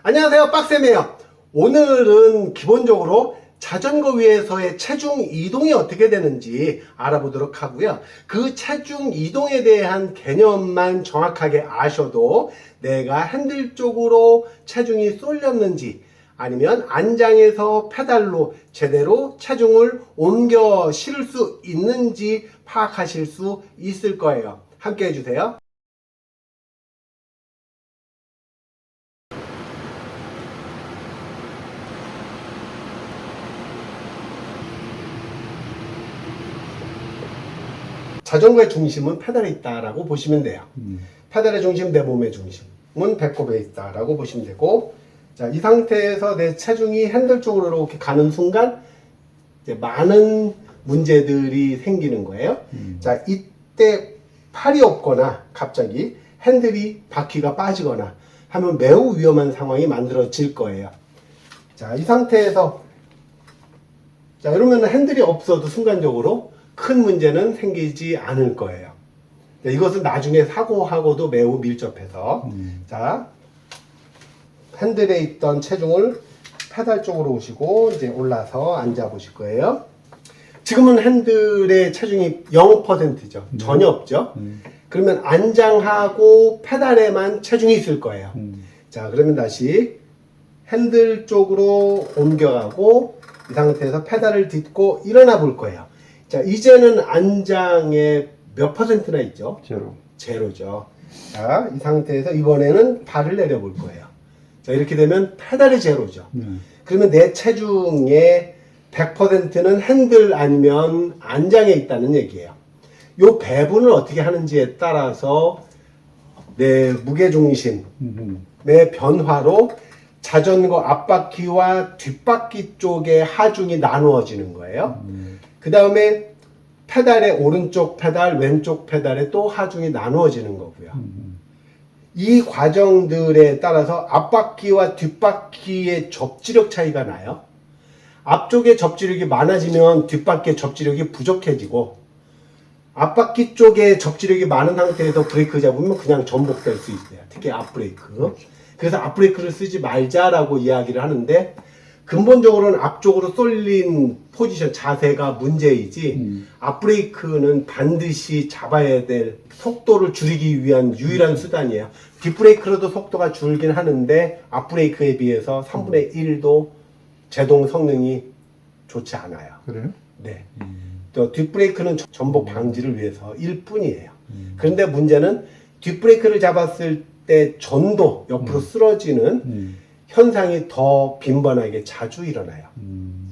안녕하세요, 빡쌤이에요. 오늘은 기본적으로 자전거 위에서의 체중 이동이 어떻게 되는지 알아보도록 하고요. 그 체중 이동에 대한 개념만 정확하게 아셔도 내가 핸들 쪽으로 체중이 쏠렸는지 아니면 안장에서 페달로 제대로 체중을 옮겨 실을 수 있는지 파악하실 수 있을 거예요. 함께 해주세요. 자전거의 중심은 페달에 있다라고 보시면 돼요. 페달의 중심, 내 몸의 중심은 배꼽에 있다라고 보시면 되고, 자, 이 상태에서 내 체중이 핸들 쪽으로 이렇게 가는 순간 이제 많은 문제들이 생기는 거예요. 자, 이때 팔이 없거나 갑자기 핸들이 바퀴가 빠지거나 하면 매우 위험한 상황이 만들어질 거예요. 자, 이 상태에서 자, 이러면 핸들이 없어도 순간적으로 큰 문제는 생기지 않을 거예요. 이것은 나중에 사고하고도 매우 밀접해서 자, 핸들에 있던 체중을 페달 쪽으로 오시고 이제 올라서 앉아 보실 거예요. 지금은 핸들의 체중이 0%죠. 전혀 없죠. 그러면 안장하고 페달에만 체중이 있을 거예요. 자, 그러면 다시 핸들 쪽으로 옮겨가고 이 상태에서 페달을 딛고 일어나 볼 거예요. 자, 이제는 안장에 몇 %나 있죠? 제로죠. 자, 이 상태에서 이번에는 발을 내려볼 거예요. 자, 이렇게 되면 페달이 제로죠. 그러면 내 체중의 100%는 핸들 아니면 안장에 있다는 얘기예요. 요 배분을 어떻게 하는지에 따라서 내 무게중심의 변화로 자전거 앞바퀴와 뒷바퀴 쪽의 하중이 나누어지는 거예요. 그 다음에 페달의 오른쪽 페달, 왼쪽 페달에 또 하중이 나누어지는 거고요. 이 과정들에 따라서 앞바퀴와 뒷바퀴의 접지력 차이가 나요. 앞쪽에 접지력이 많아지면 뒷바퀴의 접지력이 부족해지고, 앞바퀴 쪽에 접지력이 많은 상태에서 브레이크 잡으면 그냥 전복될 수 있어요. 특히 앞브레이크. 그래서 앞브레이크를 쓰지 말자라고 이야기를 하는데, 근본적으로는 앞쪽으로 쏠린 포지션, 자세가 문제이지 앞브레이크는 반드시 잡아야 될 속도를 줄이기 위한 유일한 수단이에요. 뒷브레이크로도 속도가 줄긴 하는데 앞브레이크에 비해서 3분의 1도 제동 성능이 좋지 않아요. 그래요? 네. 또 뒷브레이크는 전복 방지를 위해서 일 뿐이에요. 그런데 문제는 뒷브레이크를 잡았을 때 전도 옆으로 쓰러지는 현상이 더 빈번하게 자주 일어나요.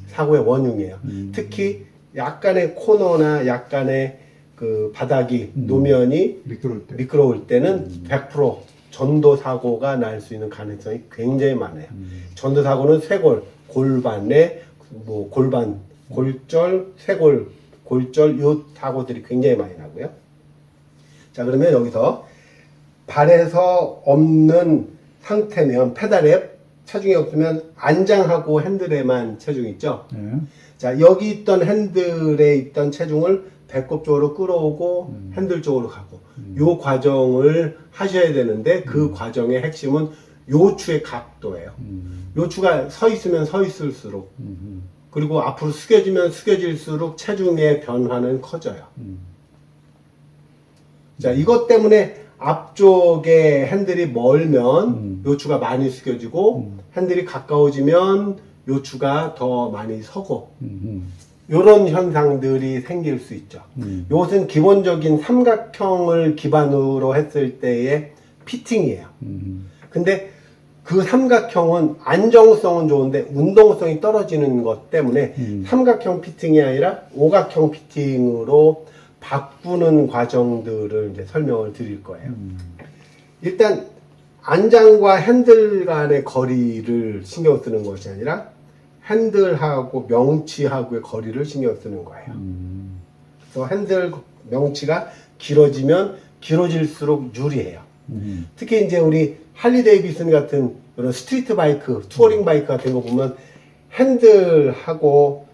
사고의 원흉이에요. 특히 약간의 코너나 약간의 그 바닥이 노면이 미끄러울 때는 100% 전도 사고가 날 수 있는 가능성이 굉장히 많아요. 전도 사고는 쇄골, 골반에 뭐 골반, 골절, 쇄골, 골절 요 사고들이 굉장히 많이 나고요. 자, 그러면 여기서 발에서 없는 상태면 페달에 체중이 없으면 안장하고 핸들에만 체중이 있죠. 자, 여기 있던 핸들에 있던 체중을 배꼽 쪽으로 끌어오고 핸들 쪽으로 가고 요 과정을 하셔야 되는데 그 과정의 핵심은 요추의 각도예요. 요추가 서 있으면 서 있을수록 그리고 앞으로 숙여지면 숙여질수록 체중의 변화는 커져요. 자, 이것 때문에 앞쪽에 핸들이 멀면 요추가 많이 숙여지고 핸들이 가까워지면 요추가 더 많이 서고 이런 현상들이 생길 수 있죠. 이것은 기본적인 삼각형을 기반으로 했을 때의 피팅이에요. 근데 그 삼각형은 안정성은 좋은데 운동성이 떨어지는 것 때문에 삼각형 피팅이 아니라 오각형 피팅으로 바꾸는 과정들을 이제 설명을 드릴 거예요. 일단 안장과 핸들 간의 거리를 신경 쓰는 것이 아니라 핸들하고 명치하고의 거리를 신경 쓰는 거예요. 그래서 핸들 명치가 길어지면 길어질수록 유리해요. 특히 이제 우리 할리 데이비슨 같은 이런 스트리트 바이크, 투어링 바이크 같은 거 보면 핸들하고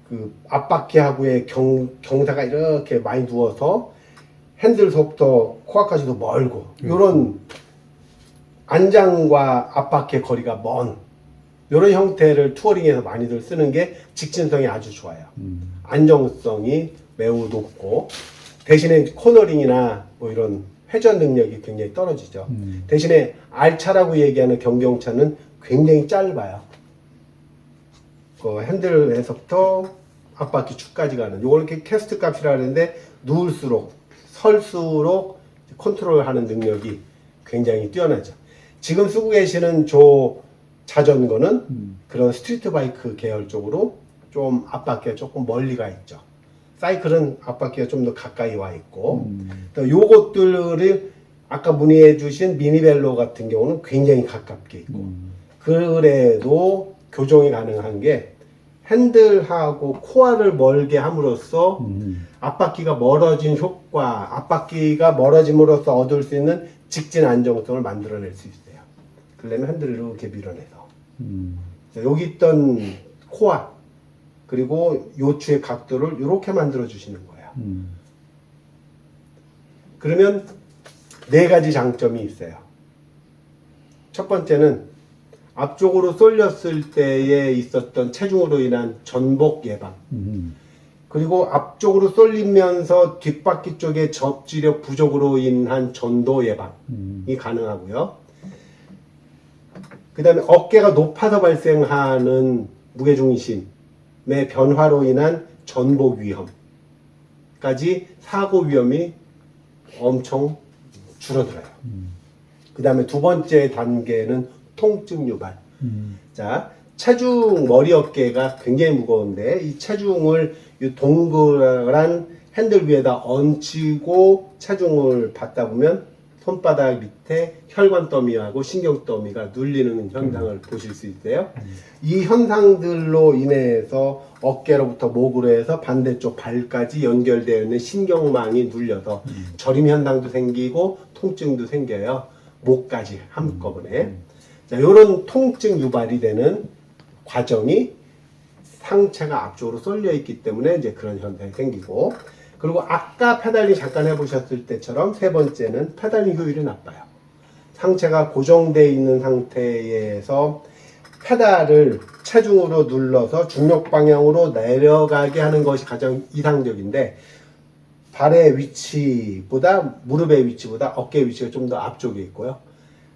그 앞바퀴하고의 경사가 이렇게 많이 누워서 핸들서부터 코앞까지도 멀고 이런 안장과 앞바퀴의 거리가 먼 이런 형태를 투어링에서 많이들 쓰는 게 직진성이 아주 좋아요. 안정성이 매우 높고 대신에 코너링이나 뭐 이런 회전 능력이 굉장히 떨어지죠. 대신에 R차라고 얘기하는 경경차는 굉장히 짧아요. 그 핸들에서부터 앞바퀴 축까지 가는 요걸 이렇게 캐스트 값이라 하는데 누울수록 설수록 컨트롤하는 능력이 굉장히 뛰어나죠. 지금 쓰고 계시는 저 자전거는 그런 스트리트 바이크 계열 쪽으로 좀 앞바퀴가 조금 멀리 가 있죠. 사이클은 앞바퀴가 좀 더 가까이 와 있고 또 요것들을 아까 문의해 주신 미니벨로 같은 경우는 굉장히 가깝게 있고 그래도 교정이 가능한 게 핸들하고 코어를 멀게 함으로써 앞바퀴가 멀어진 효과, 앞바퀴가 멀어짐으로써 얻을 수 있는 직진 안정성을 만들어낼 수 있어요. 그러려면 핸들을 이렇게 밀어내서 여기 있던 코어 그리고 요추의 각도를 이렇게 만들어 주시는 거예요. 그러면 네 가지 장점이 있어요. 첫 번째는 앞쪽으로 쏠렸을 때에 있었던 체중으로 인한 전복 예방 그리고 앞쪽으로 쏠리면서 뒷바퀴 쪽에 접지력 부족으로 인한 전도 예방이 가능하고요. 그 다음에 어깨가 높아서 발생하는 무게중심의 변화로 인한 전복 위험까지 사고 위험이 엄청 줄어들어요. 그 다음에 두 번째 단계는 통증 유발. 자, 체중 머리 어깨가 굉장히 무거운데 이 체중을 이 동그란 핸들 위에다 얹히고 체중을 받다 보면 손바닥 밑에 혈관 더미하고 신경 더미가 눌리는 현상을 보실 수 있어요. 이 현상들로 인해서 어깨로부터 목으로 해서 반대쪽 발까지 연결되어 있는 신경망이 눌려서 저림 현상도 생기고 통증도 생겨요. 목까지 한꺼번에. 자, 이런 통증 유발이 되는 과정이 상체가 앞쪽으로 쏠려 있기 때문에 이제 그런 현상이 생기고 그리고 아까 페달링 잠깐 해보셨을 때처럼 세 번째는 페달링 효율이 나빠요. 상체가 고정되어 있는 상태에서 페달을 체중으로 눌러서 중력 방향으로 내려가게 하는 것이 가장 이상적인데 발의 위치보다 무릎의 위치보다 어깨의 위치가 좀 더 앞쪽에 있고요.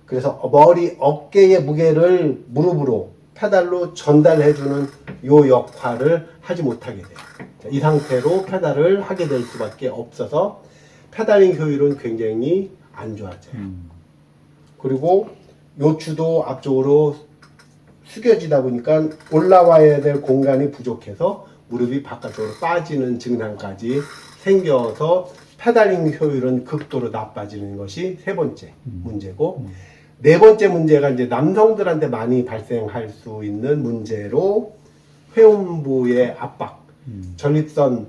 그래서 어깨의 무게를 무릎으로 페달로 전달해주는 요 역할을 하지 못하게 돼요. 이 상태로 페달을 하게 될 수밖에 없어서 페달링 효율은 굉장히 안 좋아져요. 그리고 요추도 앞쪽으로 숙여지다 보니까 올라와야 될 공간이 부족해서 무릎이 바깥쪽으로 빠지는 증상까지 생겨서 페달링 효율은 극도로 나빠지는 것이 세 번째 문제고 네 번째 문제가 이제 남성들한테 많이 발생할 수 있는 문제로 회음부의 압박, 전립선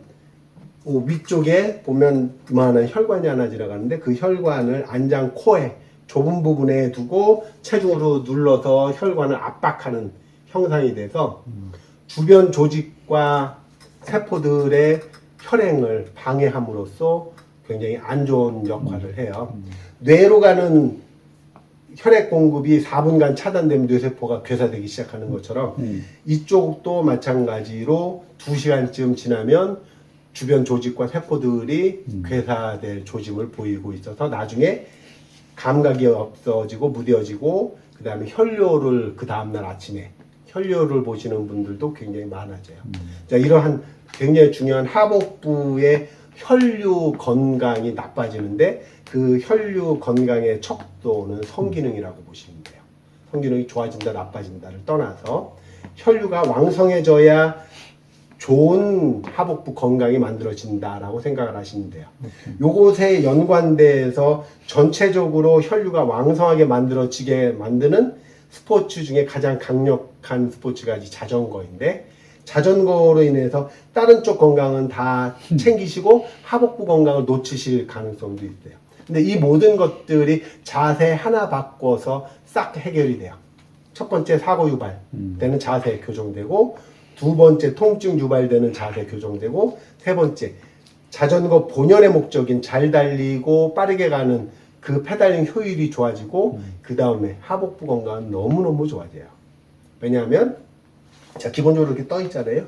위쪽에 보면 이만한 혈관이 하나 지나가는데 그 혈관을 안장 코에 좁은 부분에 두고 체중으로 눌러서 혈관을 압박하는 형상이 돼서 주변 조직과 세포들의 혈행을 방해함으로써 굉장히 안 좋은 역할을 해요. 뇌로 가는 혈액 공급이 4분간 차단되면 뇌세포가 괴사되기 시작하는 것처럼 이쪽도 마찬가지로 2시간쯤 지나면 주변 조직과 세포들이 괴사될 조짐을 보이고 있어서 나중에 감각이 없어지고 무뎌지고 그 다음에 혈뇨를 그 다음날 아침에 혈뇨를 보시는 분들도 굉장히 많아져요. 자, 이러한 굉장히 중요한 하복부의 혈류 건강이 나빠지는데 그 혈류 건강의 척도는 성기능이라고 보시면 돼요. 성기능이 좋아진다 나빠진다를 떠나서 혈류가 왕성해져야 좋은 하복부 건강이 만들어진다라고 생각을 하시면 돼요. 요것에 연관돼서 전체적으로 혈류가 왕성하게 만들어지게 만드는 스포츠 중에 가장 강력한 스포츠가 자전거인데 자전거로 인해서 다른 쪽 건강은 다 챙기시고 하복부 건강을 놓치실 가능성도 있어요. 근데 이 모든 것들이 자세 하나 바꿔서 싹 해결이 돼요. 첫 번째 사고 유발되는 자세 교정되고 두 번째 통증 유발되는 자세 교정되고 세 번째 자전거 본연의 목적인 잘 달리고 빠르게 가는 그 페달링 효율이 좋아지고 그 다음에 하복부 건강은 너무너무 좋아져요. 왜냐하면 자 기본적으로 이렇게 떠 있잖아요.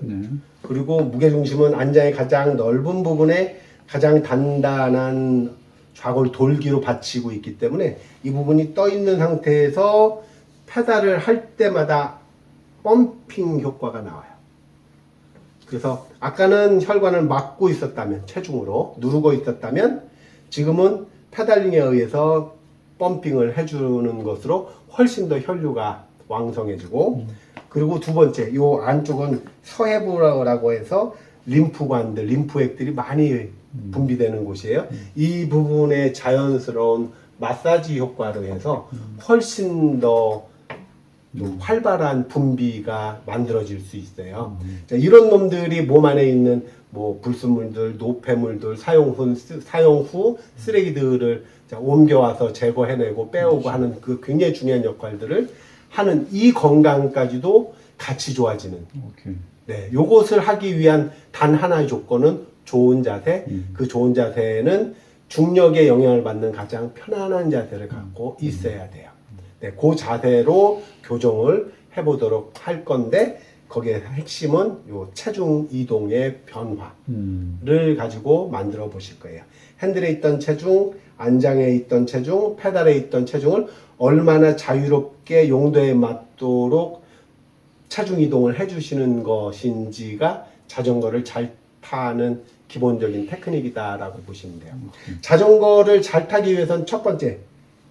그리고 무게중심은 안장의 가장 넓은 부분에 가장 단단한 좌골 돌기로 받치고 있기 때문에 이 부분이 떠 있는 상태에서 페달을 할 때마다 펌핑 효과가 나와요. 그래서 아까는 혈관을 막고 있었다면, 체중으로 누르고 있었다면 지금은 페달링에 의해서 펌핑을 해주는 것으로 훨씬 더 혈류가 왕성해지고, 그리고 두 번째, 이 안쪽은 서해부라고 해서 림프관들, 림프액들이 많이 분비되는 곳이에요. 이 부분의 자연스러운 마사지 효과로 해서 훨씬 더 활발한 분비가 만들어질 수 있어요. 자, 이런 놈들이 몸 안에 있는 뭐 불순물들, 노폐물들, 사용 후 쓰레기들을 옮겨와서 제거해내고 빼오고 하는 그 굉장히 중요한 역할들을 하는 이 건강까지도 같이 좋아지는. 네, 요것을 하기 위한 단 하나의 조건은 좋은 자세. 그 좋은 자세는 중력의 영향을 받는 가장 편안한 자세를 갖고 있어야 돼요. 네, 그 자세로 교정을 해보도록 할 건데, 거기에 핵심은 요 체중 이동의 변화를 가지고 만들어 보실 거예요. 핸들에 있던 체중, 안장에 있던 체중, 페달에 있던 체중을 얼마나 자유롭게 용도에 맞도록 체중 이동을 해주시는 것인지가 자전거를 잘 타는 기본적인 테크닉이다라고 보시면 돼요. 자전거를 잘 타기 위해서는 첫 번째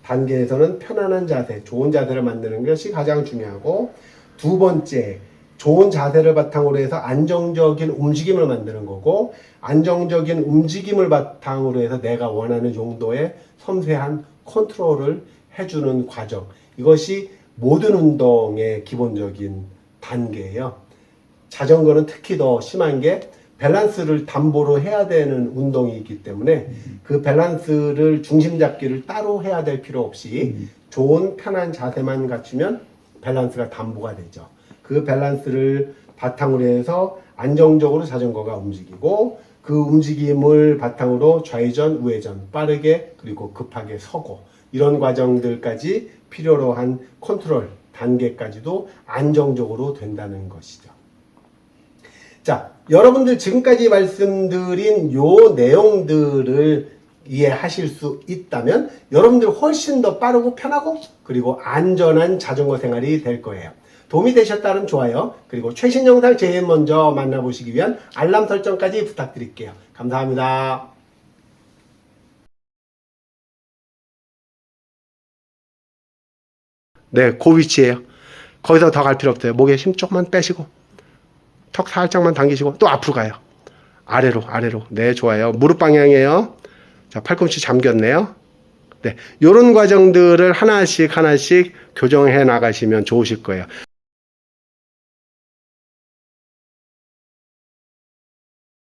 단계에서는 편안한 자세, 좋은 자세를 만드는 것이 가장 중요하고, 두 번째 좋은 자세를 바탕으로 해서 안정적인 움직임을 만드는 거고, 안정적인 움직임을 바탕으로 해서 내가 원하는 용도의 섬세한 컨트롤을 해주는 과정, 이것이 모든 운동의 기본적인 단계예요. 자전거는 특히 더 심한 게 밸런스를 담보로 해야 되는 운동이기 때문에 그 밸런스를 중심 잡기를 따로 해야 될 필요 없이 좋은 편한 자세만 갖추면 밸런스가 담보가 되죠. 그 밸런스를 바탕으로 해서 안정적으로 자전거가 움직이고, 그 움직임을 바탕으로 좌회전, 우회전 빠르게 그리고 급하게 서고, 이런 과정들까지 필요로 한 컨트롤 단계까지도 안정적으로 된다는 것이죠. 자, 여러분들 지금까지 말씀드린 요 내용들을 이해하실 수 있다면 여러분들 훨씬 더 빠르고 편하고 그리고 안전한 자전거 생활이 될 거예요. 도움이 되셨다면 좋아요, 그리고 최신 영상 제일 먼저 만나보시기 위한 알람 설정까지 부탁드릴게요. 감사합니다. 네, 그 위치에요. 거기서 더 갈 필요 없어요. 목에 힘 조금만 빼시고 턱 살짝만 당기시고 또 앞으로 가요. 아래로, 아래로. 네, 좋아요. 무릎 방향이에요. 자, 팔꿈치 잠겼네요. 네, 요런 과정들을 하나씩 하나씩 교정해 나가시면 좋으실 거예요.